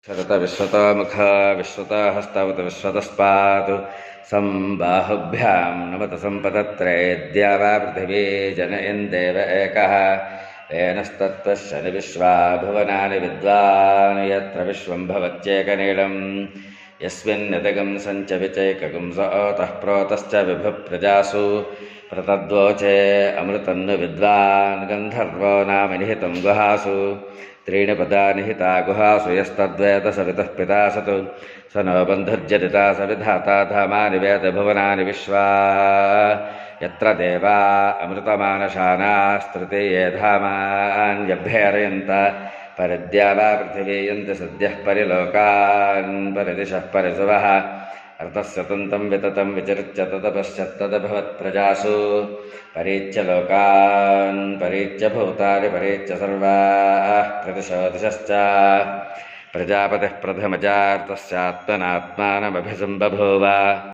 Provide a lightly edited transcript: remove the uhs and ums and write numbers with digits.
शरत विश्वतमुख विश्वतहस्तवत विश्वतस्पात् संबाहुभ्यां नमत सम्पदत्रयेद्या वा पृथिवी जनयन्देव एकः येनस्तत्त्वश्चनि विश्वा भुवनानि विद्वान् यत्र विश्वं भवत्येकनीलम् यस्मिन्नदगं सञ्च विचैकगं स ओतः प्रोतश्च विभुप्रजासु प्रतद्वोचे अमृतन्नु विद्वान् गन्धर्वो नाम निहितं गुहासु त्रीणि पदानि हिता गुहासु यस्तद्वेद सवितः पिता सतु स नो बन्धुर्जनिता स विधाता धामानि वेद भुवनानि विश्वा यत्र देवा अमृतमानशानास्तृतीये धामान्यभ्यर्यन्त परिद्या वा पृथिवी यन्ति सद्यः परिलोकान् परिदिशः परिसुवः अर्थस्य तन्तं विततं विचरित्य ततपश्चत्तदभवत्प्रजासु परीच्य लोकान् परीच्य भूतानि परीच्य सर्वाः प्रतिशो दिशश्च प्रजापतिः प्रथमजार्तस्यात्मनात्मानमभिसम्बभूव।